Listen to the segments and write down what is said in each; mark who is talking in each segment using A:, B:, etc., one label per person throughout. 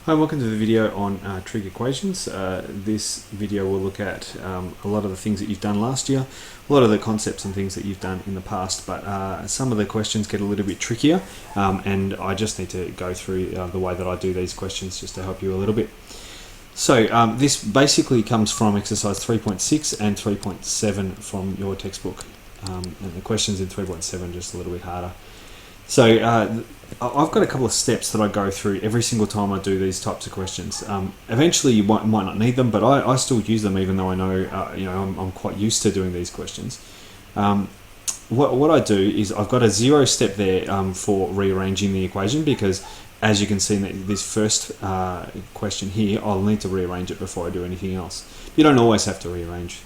A: Hi, and welcome to the video on trig equations. This video will look at a lot of the things that you've done last year, a lot of the concepts and things that you've done in the past, but some of the questions get a little bit trickier, and I just need to go through the way that I do these questions just to help you a little bit. So this basically comes from exercise 3.6 and 3.7 from your textbook, and the questions in 3.7 are just a little bit harder. So I've got a couple of steps that I go through every single time I do these types of questions. Eventually you might not need them, but I still use them even though I know, I'm quite used to doing these questions. What I do is I've got a 0 step there for rearranging the equation, because as you can see in this first question here, I'll need to rearrange it before I do anything else. You don't always have to rearrange.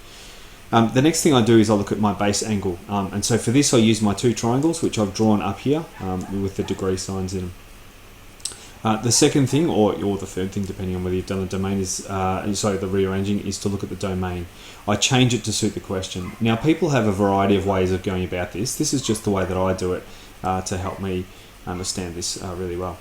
A: The next thing I do is I look at my base angle, and so for this I use my two triangles which I've drawn up here with the degree signs in them. The second thing, or the third thing depending on whether you've done the domain, is the rearranging, is to look at the domain. I change it to suit the question. Now people have a variety of ways of going about this. This is just the way that I do it to help me understand this really well.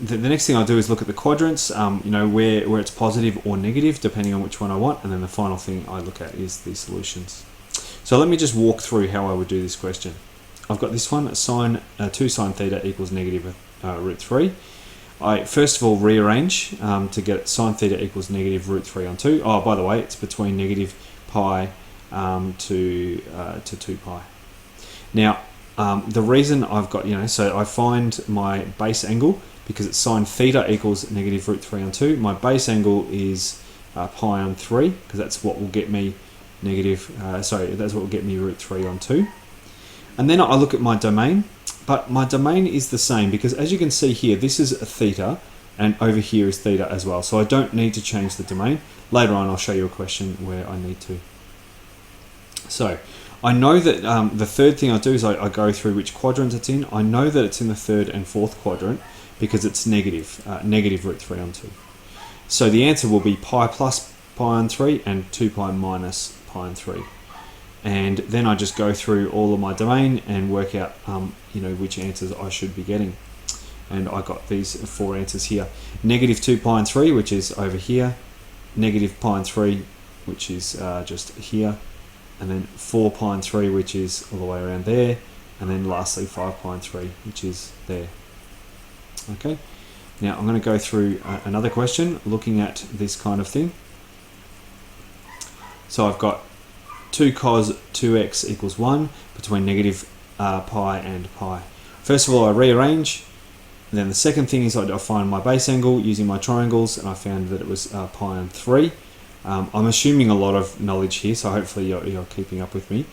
A: The next thing I do is look at the quadrants, where it's positive or negative depending on which one I want, and then the final thing I look at is the solutions. So let me just walk through how I would do this question. I've got this one, 2 sine theta equals negative root 3. I first of all rearrange to get sine theta equals negative root 3 on 2. Oh, by the way, it's between negative pi to 2 pi. Now, the reason I've got, so I find my base angle, because it's sine theta equals negative root 3 on 2. My base angle is pi on 3, because that's what will get me that's what will get me root 3 on 2. And then I look at my domain, but my domain is the same, because as you can see here, this is a theta, and over here is theta as well. So I don't need to change the domain. Later on, I'll show you a question where I need to. So I know that the third thing I do is I go through which quadrant it's in. I know that it's in the third and fourth quadrant, because it's negative root 3 on 2. So the answer will be pi plus pi on 3 and 2 pi minus pi on 3. And then I just go through all of my domain and work out which answers I should be getting. And I got these 4 answers here. Negative 2 pi on 3, which is over here. Negative pi on 3, which is just here. And then 4 pi on 3, which is all the way around there. And then lastly 5 pi on 3, which is there. Okay, now I'm going to go through another question looking at this kind of thing. So I've got 2 cos 2x equals 1 between negative pi and pi. First of all, I rearrange, and then the second thing is I find my base angle using my triangles, and I found that it was pi on 3. I'm assuming a lot of knowledge here, so hopefully you're keeping up with me.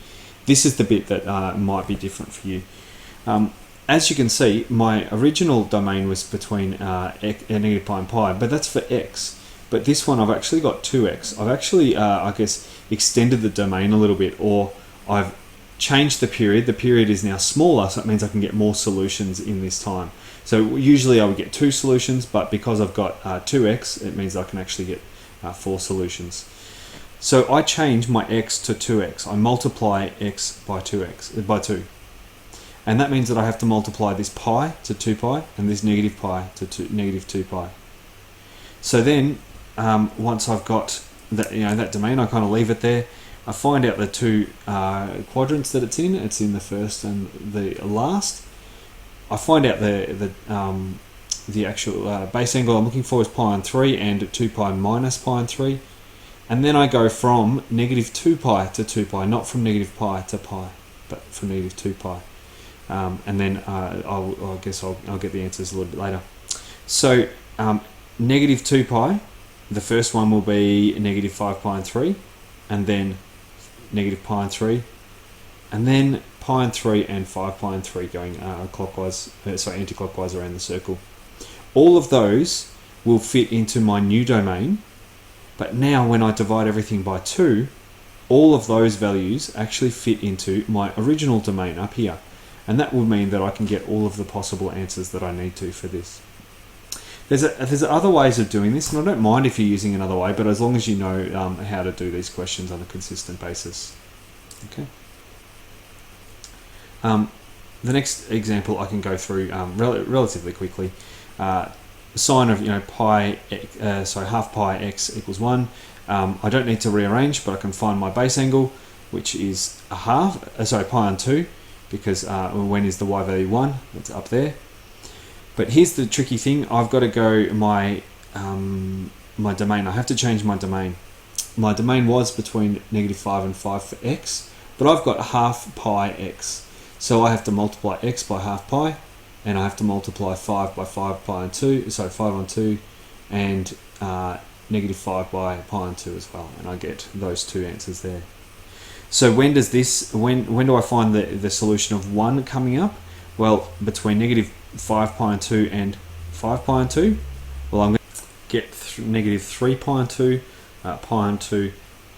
A: This is the bit that might be different for you. As you can see, my original domain was between negative pi and pi, but that's for x. But this one, I've actually got 2x. I've actually, extended the domain a little bit, or I've changed the period. The period is now smaller, so it means I can get more solutions in this time. So usually I would get 2 solutions, but because I've got 2x, it means I can actually get 4 solutions. So I change my x to 2x. I multiply x by 2. And that means that I have to multiply this pi to 2 pi and this negative pi to negative 2 pi. So then, once I've got that domain, I kind of leave it there. I find out the 2 quadrants that it's in. It's in the first and the last. I find out the actual base angle I'm looking for is pi on 3 and 2 pi minus pi on 3. And then I go from negative 2 pi to 2 pi, not from negative pi to pi, but from negative 2 pi. And then I guess I'll get the answers a little bit later. So negative 2 pi, the first one will be negative 5 pi and 3, and then negative pi and 3, and then pi and 3 and 5 pi and 3 going anti-clockwise around the circle. All of those will fit into my new domain, but now when I divide everything by 2, all of those values actually fit into my original domain up here. And that would mean that I can get all of the possible answers that I need to for this. There's other ways of doing this, and I don't mind if you're using another way, but as long as you know how to do these questions on a consistent basis. Okay. The next example I can go through relatively quickly. sine of pi, so half pi x equals 1. I don't need to rearrange, but I can find my base angle, which is a half, pi on 2, because when is the y value 1? It's up there. But here's the tricky thing. I've got to go my domain. I have to change my domain. My domain was between -5 and 5 for x, but I've got half pi x. So I have to multiply x by half pi, and I have to multiply 5 by 5 pi on 2, 5 on 2, and -5 by pi on 2 as well, and I get those two answers there. So when do I find the solution of 1 coming up? Well, between -5 pi on 2 and 5 pi on 2, well, I'm going to get -3 pi on 2, pi on 2,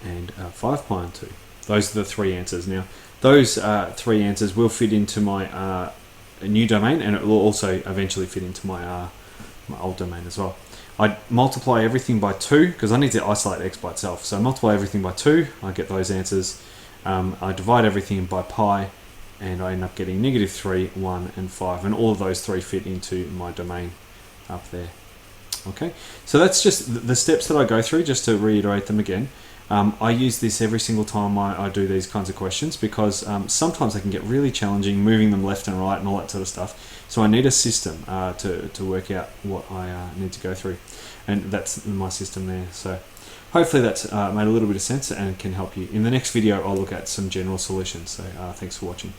A: and 5 pi on 2. Those are the three answers. Now, those three answers will fit into my new domain, and it will also eventually fit into my old domain as well. I multiply everything by 2 because I need to isolate x by itself. So I multiply everything by 2, I get those answers. I divide everything by pi, and I end up getting -3, 1, and 5, and all of those three fit into my domain up there. Okay, so that's just the steps that I go through, just to reiterate them again. I use this every single time I do these kinds of questions, because sometimes they can get really challenging, moving them left and right and all that sort of stuff. So I need a system to work out what I need to go through, and that's my system there. So hopefully that's made a little bit of sense and can help you. In the next video, I'll look at some general solutions. So thanks for watching.